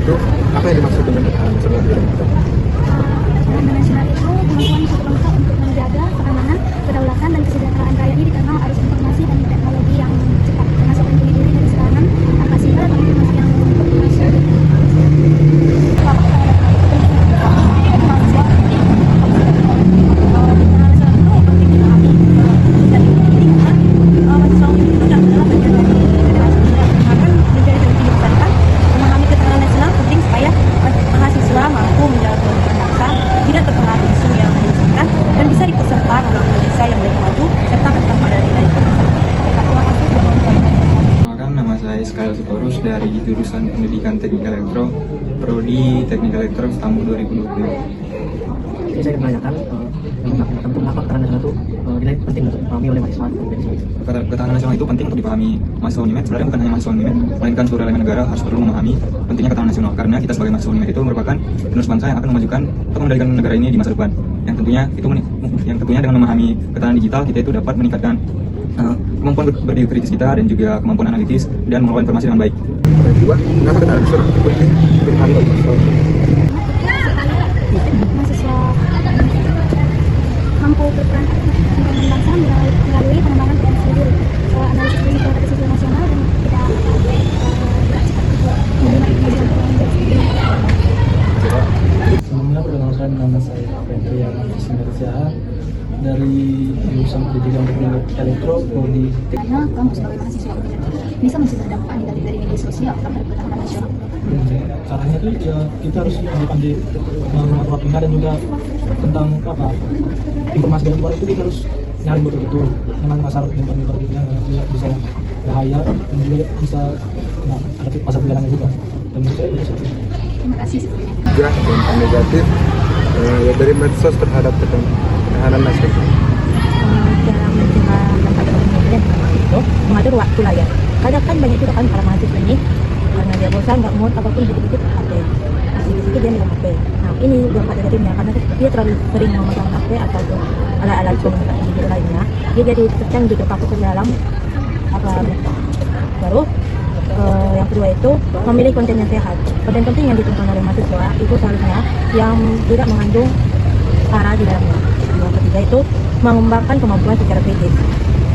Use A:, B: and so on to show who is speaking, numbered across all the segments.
A: itu apa yang dimaksud dengan ketahanan nasional di bidang itu?
B: Ketahanan nasional itu kemampuan suatu bangsa untuk menjaga keamanan, kedaulatan, dan kesejahteraan rakyatnya di tengah arus informasi dan teknologi yang cepat, termasuk melindungi diri dari serangan atau siber atau informasi yang masuk.
C: Dari jurusan Pendidikan Teknik Elektro, Prodi Teknik Elektro tahun 2020.
D: Jadi saya menanyakan tentang apa ketahanan nasional itu dinilai penting untuk dipahami oleh mahasiswa.
C: Ketahanan nasional itu penting untuk dipahami mahasiswa UNIMED. Sebenarnya bukan hanya mahasiswa UNIMED, melainkan seluruh elemen negara harus perlu memahami pentingnya ketahanan nasional, karena kita sebagai mahasiswa UNIMED itu merupakan penerus bangsa yang akan memajukan atau mengendalikan negara ini di masa depan. Yang tentunya dengan memahami ketahanan digital kita itu dapat meningkatkan kemampuan berdiri kritis kita dan juga kemampuan analitis dan mengelola informasi dengan baik.
A: Kedua, kenapa ketahanan nasional itu penting untuk dipahami oleh mahasiswa?
B: Mahasiswa mampu berperan aktif untuk bangsa melalui pengembangan potensi diri, analisis risiko pada sisi nasional, dan kita gerak cepat untuk menerima informasi yang
D: Sebelumnya perkenalkan, nama saya Febri Sinerja dari jurusan Pendidikan Teknik Elektro Prodi.
B: karena kamu sebagai mahasiswa bisa mencegah dampak negatif dari media sosial terhadap ketahanan nasional.
D: Caranya itu ya kita harus pandai menguatkan dan juga tentang apa informasi dari luar itu kita harus nyari betul-betul dengan pasar info yang bisa bahaya dan juga bisa ada pasar pilihannya juga. Dan menurut saya itu.
B: Terima kasih.
A: Juga dampak negatif dari medsos terhadap ketahanan nasional.
E: Dalam mencegah dampak negatif itu mengatur waktu layar. Kadang kan banyak juga kan para mahasiswa ini karena dia bosan, nggak mood ataupun dikit-dikit HP, sedikit-sedikit dia megang HP. Nah ini dampak negatifnya karena dia terlalu sering memegang HP ataupun alat-alat komunikasi digital lainnya, dia jadi tercang gitu kaku ke dalam apa. Baru yang kedua itu memilih konten yang sehat. Konten-konten yang ditonton oleh mahasiswa itu seharusnya yang tidak mengandung sara di dalamnya. Yang ketiga itu mengembangkan kemampuan secara kritis.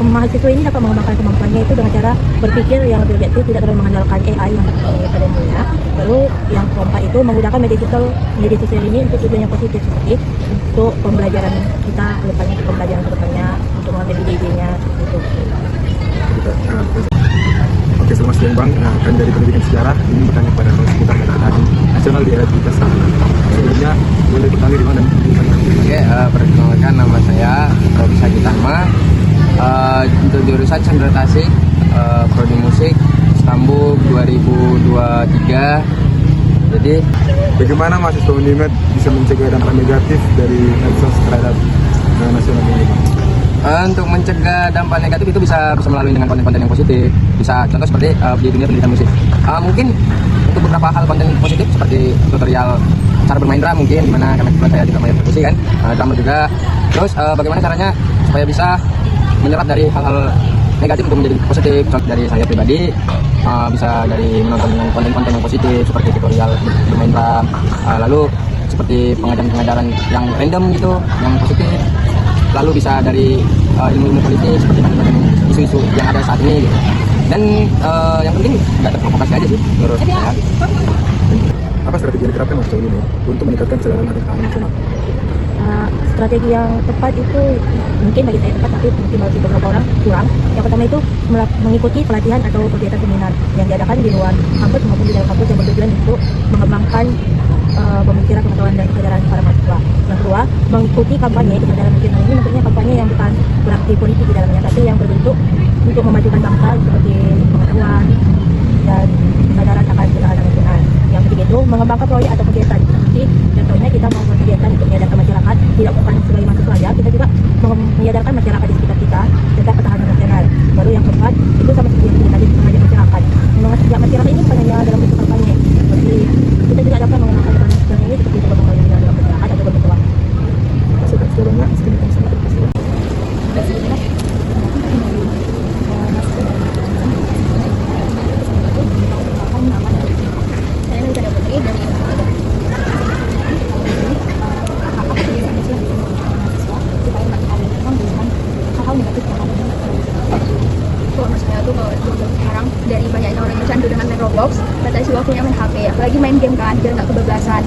E: Mahasiswa ini dapat mengembangkan kemampuannya itu dengan cara berpikir yang lebih objektif, tidak terlalu mengandalkan AI yang pada umumnya. Lalu yang keempat itu menggunakan media sosial ini untuk tujuan yang positif, seperti untuk pembelajaran kita kedepannya, untuk pembelajaran kedepannya, untuk mengambil ide-idenya gitu.
A: Oke, selamat siang Bang. Nah, kan dari pendidikan sejarah ini bertanya pada seputar ketahanan nasional di era digital sekarang. Sebelumnya boleh bertanya di mana?
F: Oke, perkenalkan nama saya Robi Sagitama, untuk jurusan Sastra Tasik, Prodi Musik, Istanbul 2023. Jadi,
A: bagaimana mahasiswa UNIMED bisa mencegah dampak negatif dari medsos terhadap nasional ini?
F: untuk mencegah dampak negatif itu bisa melalui dengan konten-konten yang positif. Bisa contoh seperti di dunia pendidikan musik. Mungkin untuk beberapa hal konten positif seperti tutorial cara bermain drum mungkin, dimana karena saya juga main musik kan, drummer juga. Terus bagaimana caranya supaya bisa menyerap dari hal-hal negatif untuk menjadi positif. Contoh dari saya pribadi bisa dari menonton dengan konten-konten yang positif seperti tutorial bermain drum, lalu seperti pengajaran-pengajaran yang random gitu, yang positif. Lalu bisa dari ilmu-ilmu politik seperti isu-isu yang ada saat ini gitu. Dan yang penting nggak terprovokasi aja sih menurut saya.
A: Apa strategi yang diterapkan mahasiswa UNIMED untuk meningkatkan kesadaran ketahanan nasional?
E: Strategi yang tepat itu mungkin bagi saya tepat, tapi mungkin bagi beberapa orang kurang. Yang pertama itu mengikuti pelatihan atau kegiatan seminar yang diadakan di luar kampus maupun di dalam kampus yang bertujuan untuk mengembangkan pemikiran, pengetahuan, dan kesadaran para mahasiswa. Yang kedua, mengikuti kampanye. Kesadaran nasional ini maksudnya kampanye yang bukan berarti politik di dalamnya, tapi yang berbentuk untuk memajukan bangsa seperti pengetahuan dan kesadaran akan ketahanan nasional. Yang ketiga itu mengembangkan proyek atau kegiatan. Jadi contohnya kita mau kegiatan untuk menyadarkan masyarakat, tidak bukan sebagai mahasiswa saja, kita juga menyadarkan masyarakat di sekitar kita tentang ketahanan nasional. Baru yang keempat itu sama seperti yang tadi, mengajak masyarakat. Mengajak masyarakat ini bukan hanya dalam bentuk kampanye, seperti kita juga dapat mengenalkan ketahanan nasional ini seperti berbagai hal dalam masyarakat atau berbentuk waktu.
B: Saya Nurika Putri kalau sekarang dari banyaknya orang yang candu dengan main Roblox, katanya sih waktunya main HP, apalagi main game kan, biar nggak kebablasan.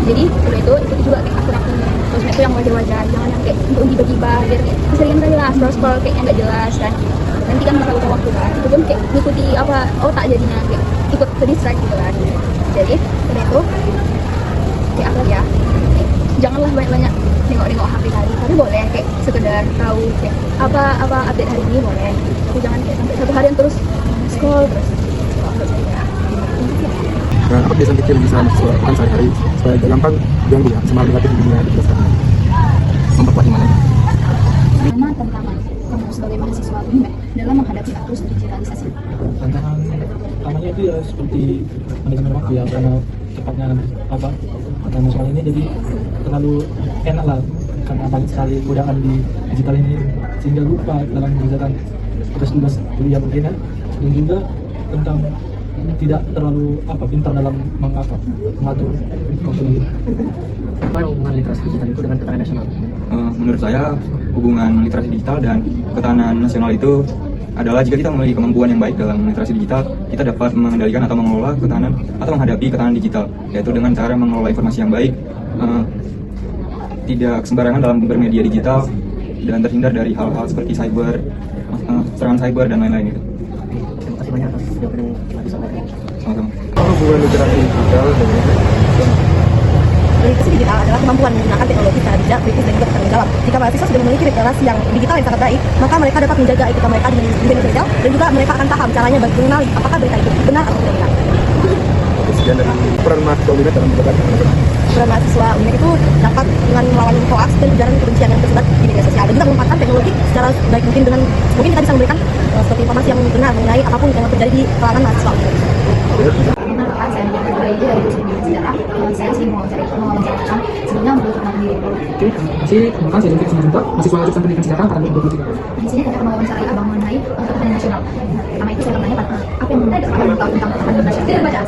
B: Jadi udah itu ikuti juga kayak akun-akun sosmed itu yang wajar-wajar, jangan yang kayak untuk tiba-tiba biar kayak keseringan kali lah scroll kayak yang nggak jelas kan. Nanti kan bakal lupa waktu kan, itu pun kayak ngikuti apa otak jadinya kayak ikut ke distract gitu kan. Jadi udah itu kayak apa ya, janganlah banyak-banyak nengok-nengok HP kali, tapi boleh kayak sekedar tahu kayak apa update hari ini boleh, tapi jangan kayak sampai satu harian terus scroll terus.
A: Nah, apa kebiasaan kecil yang bisa mahasiswa lakukan sehari-hari supaya tidak gampang ganggu ya sama negatif di dunia kita sekarang?
F: Memperkuat iman.
B: Mana tantangan kamu sebagai mahasiswa UNMED dalam menghadapi arus digitalisasi?
D: Tantangan utamanya itu ya seperti manajemen waktu ya, karena cepatnya apa karena soal ini jadi terlalu enak lah karena banyak sekali godaan di digital ini sehingga lupa dalam mengerjakan tugas-tugas kuliah mungkin ya, dan juga tentang tidak terlalu pintar dalam mengatur waktu.
F: Apa hubungan literasi digital itu dengan ketahanan nasional?
C: Menurut saya hubungan literasi digital dan ketahanan nasional itu adalah jika kita memiliki kemampuan yang baik dalam literasi digital, kita dapat mengendalikan atau mengelola ketahanan atau menghadapi ketahanan digital, yaitu dengan cara mengelola informasi yang baik, tidak sembarangan dalam bermedia digital, dan terhindar dari hal-hal seperti cyber, serangan cyber dan lain-lain gitu.
F: Terima kasih banyak atas jawaban yang telah disampaikan.
C: Sama-sama.
A: Apa hubungan literasi digital dengan
E: Literasi digital adalah kemampuan menggunakan teknologi secara bijak, kritis, dan juga bertanggung jawab. Jika mahasiswa sudah memiliki literasi yang digital yang sangat baik, maka mereka dapat menjaga etika mereka dengan media sosial, dan juga mereka akan paham caranya bagi mengenali apakah berita itu benar atau tidak benar.
A: sekian dari peran mahasiswa UNMED dalam menjaga ketahanan?
E: Peran mahasiswa UNMED itu dapat dengan melawan hoax dan ujaran kebencian yang tersebar di media sosial, dan juga memanfaatkan teknologi secara baik mungkin dengan mungkin kita bisa memberikan seperti informasi yang benar mengenai apapun yang terjadi di kalangan mahasiswa UNMED.
B: Perkenalkan, saya Nidya itu dari jurusan Pendidikan Sejarah. Saya sih mau mewawancarkan sebelumnya menurut kenal diri.
D: Oke, terima kasih. Perkenalkan, saya Jungkir Simanjuntak, mahasiswa jurusan Pendidikan Sejarah angkatan 2023.
B: Di sini saya akan mewawancarai abang mengenai ketahanan nasional. Pertama itu saya bertanya apa yang menurut abang tahu tentang ketahanan nasional? Tidak baca.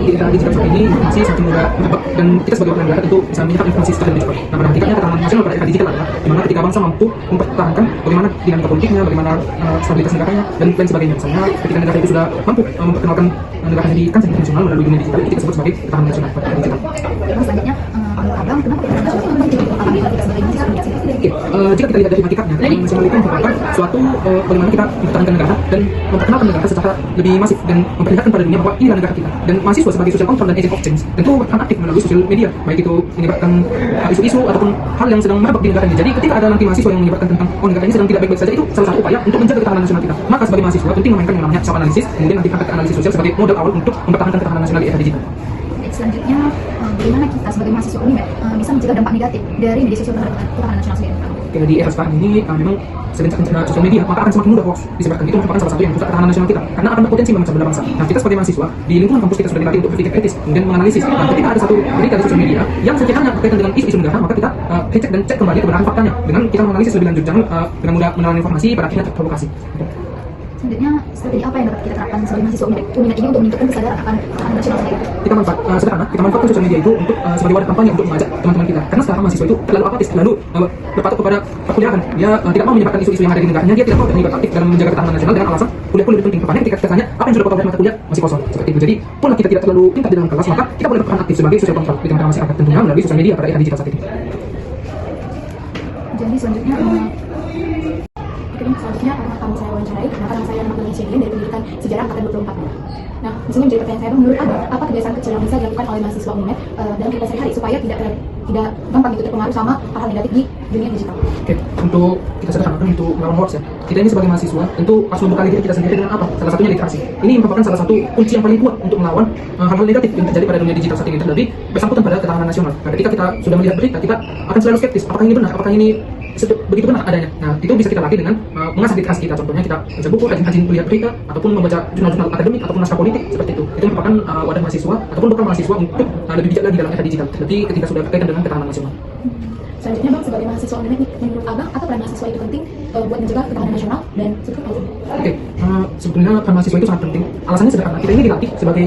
D: Di era digital saat ini masih semakin mudah mendapat, dan kita sebagai warga negara tentu bisa melihat informasi secara lebih cepat. Nah, pada hakikatnya ketahanan nasional pada era digital adalah di mana ketika bangsa mampu mempertahankan bagaimana dinamika politiknya, bagaimana stabilitas negaranya, dan lain sebagainya. Misalnya ketika negara itu sudah mampu memperkenalkan negaranya di kancah internasional melalui dunia digital, itu kita sebut sebagai ketahanan nasional pada era digital.
B: Terus selanjutnya, menurut abang kenapa ketahanan nasional itu penting untuk abang kita sebagai mahasiswa UNMED?
D: Oke, jika kita lihat dari hakikatnya, ketahanan nasional itu merupakan suatu bagaimana kita mempertahankan negara dan memperkenalkan negara secara lebih masif dan memperlihatkan pada dunia bahwa inilah negara kita. Dan mahasiswa sebagai social control dan agent of change tentu akan aktif melalui sosial media, baik itu menyebarkan isu-isu ataupun hal yang sedang merebak di negara ini. Jadi ketika ada nanti mahasiswa yang menyebarkan tentang negara ini sedang tidak baik-baik saja, itu salah satu upaya untuk menjaga ketahanan nasional kita. Maka sebagai mahasiswa penting memainkan yang namanya self analisis, kemudian nanti angkat analisis sosial sebagai modal awal untuk mempertahankan ketahanan nasional di era digital.
B: Selanjutnya, bagaimana kita sebagai mahasiswa UNMED bisa mencegah dampak negatif dari media sosial terhadap ketahanan nasional sendiri?
D: Oke, di era sekarang ini memang sebenarnya sosial media maka akan semakin mudah hoax disebarkan. Itu merupakan salah satu yang merusak ketahanan nasional kita karena akan berpotensi memecah belah bangsa. Nah, kita sebagai mahasiswa di lingkungan kampus kita sudah dilatih untuk berpikir kritis kemudian menganalisis. Nah, ketika ada satu berita di sosial media yang sekiranya berkaitan dengan isu-isu negara, maka kita cek dan cek kembali kebenaran faktanya dengan kita menganalisis lebih lanjut, jangan dengan mudah menelan informasi pada akhirnya terprovokasi.
B: Selanjutnya, strategi apa yang dapat kita terapkan sebagai mahasiswa UNMED ini untuk menunjukkan kesadaran akan ketahanan nasional sendiri?
D: Kita manfaatkan sosial media itu untuk sebagai wadah kampanye untuk mengajak teman-teman kita. Karena sekarang mahasiswa itu terlalu apatis, terlalu berpatok kepada perkuliahan. Dia tidak mau menyebarkan isu-isu yang ada di negaranya. Dia tidak mau terlibat aktif dalam menjaga ketahanan nasional dengan alasan kuliah pun lebih penting. Rupanya ketika kita tanya apa yang sudah kau pelajari mata kuliah masih kosong seperti itu. Jadi pun kita tidak terlalu pintar di dalam kelas, maka kita boleh berperan aktif sebagai social control di tengah masyarakat tentunya melalui sosial media pada era digital saat ini.
B: Jadi selanjutnya, karena kami saya wawancarai, maka nama saya Nabila Syedin dari Pendidikan Sejarah angkatan 24. Nah, di sini menjadi pertanyaan saya, menurut abang, apa kebiasaan kecil yang bisa dilakukan oleh mahasiswa UNMED dalam kehidupan sehari-hari supaya tidak gampang gitu terpengaruh sama hal-hal negatif di dunia digital?
D: Oke, untuk kita sederhanakan untuk melawan hoax ya. Kita ini sebagai mahasiswa tentu harus membekali diri kita sendiri dengan apa? Salah satunya literasi. Ini merupakan salah satu kunci yang paling kuat untuk melawan hal-hal negatif yang terjadi pada dunia digital saat ini, terlebih bersangkutan pada ketahanan nasional. Nah, ketika kita sudah melihat berita, kita akan selalu skeptis, apakah ini benar, apakah ini begitu benar adanya. Nah, itu bisa kita latih dengan mengasah literasi kita. Contohnya kita baca buku, rajin-rajin melihat berita, ataupun membaca jurnal-jurnal akademik ataupun naskah politik seperti itu. Itu merupakan wadah mahasiswa ataupun bekal mahasiswa untuk lebih bijak lagi dalam era digital. Jadi ketika sudah berkaitan dengan ketahanan nasional.
B: Selanjutnya bang, sebagai mahasiswa UNMED, menurut abang apa peran mahasiswa itu penting buat mencegah ketahanan nasional dan
D: Oke, sebenarnya peran mahasiswa itu sangat penting. Alasannya sederhana, kita ini dilatih sebagai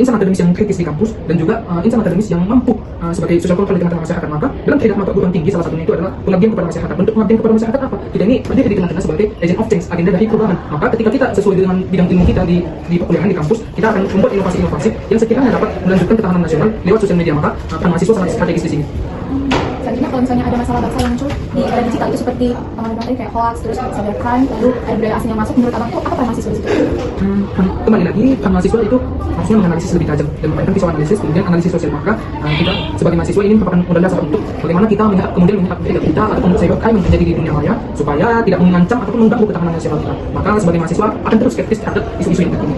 D: insan akademis yang kritis di kampus dan juga insan akademis yang mampu sebagai social control di tengah-tengah masyarakat. Maka dalam kaidah mata perguruan tinggi salah satunya itu adalah pengabdian kepada masyarakat. Bentuk pengabdian kepada masyarakat apa? Kita ini berdiri di tengah-tengah sebagai agent of change, agenda dari perubahan. Maka ketika kita sesuai dengan bidang ilmu kita di perkuliahan di kampus, kita akan membuat inovasi-inovasi yang sekiranya dapat melanjutkan ketahanan nasional lewat sosial media. Maka peran mahasiswa sangat strategis di sini.
B: selanjutnya kalau misalnya ada masalah bangsa yang muncul di era digital itu seperti tadi kayak hoax, terus cybercrime, lalu ada budaya asing yang masuk, menurut abang itu apa peran mahasiswa di situ?
D: Kembali lagi, peran mahasiswa itu harusnya menganalisis lebih tajam dan memainkan visual analisis, kemudian analisis sosial. Maka kita sebagai mahasiswa ini merupakan modal dasar untuk bagaimana kita kemudian melihat kita ataupun cybercrime yang terjadi di dunia maya supaya tidak mengancam ataupun mengganggu ketahanan nasional kita. Maka sebagai mahasiswa akan terus skeptis terhadap isu-isu yang terkini.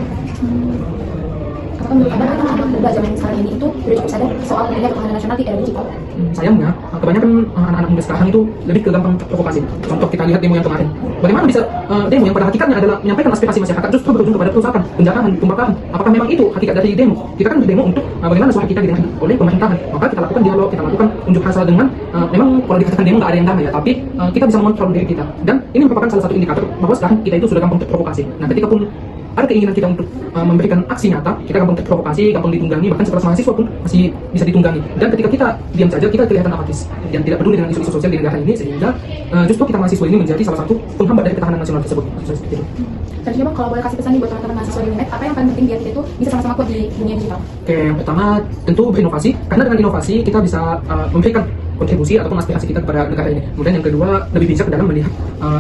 B: Apakah menurut abang muda zaman sekarang ini itu sudah cukup sadar soal pentingnya ketahanan nasional di era digital?
D: Sayangnya, kebanyakan anak-anak muda sekarang itu lebih ke gampang terprovokasi. Contoh kita lihat demo yang kemarin. Bagaimana bisa demo yang pada hakikatnya adalah menyampaikan aspirasi masyarakat justru berujung kepada perusakan, penjarahan, pembakaran. Apakah memang itu hakikat dari demo? Kita kan berdemo untuk bagaimana suara kita didengar oleh pemerintahan. Maka kita lakukan dialog, kita lakukan unjuk rasa dengan memang kalau dikatakan demo nggak ada yang damai ya, tapi kita bisa mengontrol diri kita. Dan ini merupakan salah satu indikator bahwa sekarang kita itu sudah gampang terprovokasi. Nah, ketika pun ada keinginan kita untuk memberikan aksi nyata, kita gampang terprovokasi, gampang ditunggangi, bahkan sekelas mahasiswa pun masih bisa ditunggangi. Dan ketika kita diam saja, kita kelihatan apatis dan tidak peduli dengan isu-isu sosial di negara ini, sehingga justru kita mahasiswa ini menjadi salah satu penghambat dari ketahanan nasional tersebut. Seperti itu.
B: Selanjutnya bang, kalau boleh kasih pesan nih buat teman-teman mahasiswa di UNED, apa yang paling penting biar kita itu bisa sama-sama kuat di dunia digital?
D: Oke, yang pertama tentu berinovasi, karena dengan inovasi kita bisa memberikan kontribusi ataupun aspirasi kita kepada negara ini. Kemudian yang kedua, lebih bijak dalam melihat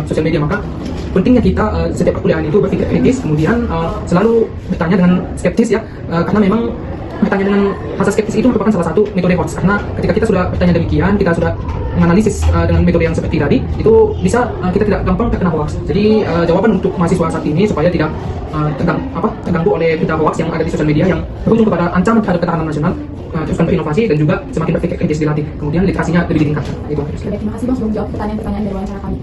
D: sosial media. Maka pentingnya kita setiap perkuliahan itu berpikir kritis, kemudian selalu bertanya dengan skeptis ya, karena memang bertanya dengan rasa skeptis itu merupakan salah satu metode hoax. Karena ketika kita sudah bertanya demikian, kita sudah menganalisis dengan metode yang seperti tadi, itu bisa kita tidak gampang terkena hoax. Jadi jawaban untuk mahasiswa saat ini supaya tidak terganggu oleh berita hoax yang ada di sosial media yang berujung kepada ancaman terhadap ketahanan nasional, teruskan berinovasi dan juga semakin berpikir kritis dilatih. Kemudian literasinya lebih ditingkatkan. Itu.
B: Terima kasih bang sudah menjawab pertanyaan-pertanyaan dari wawancara kami.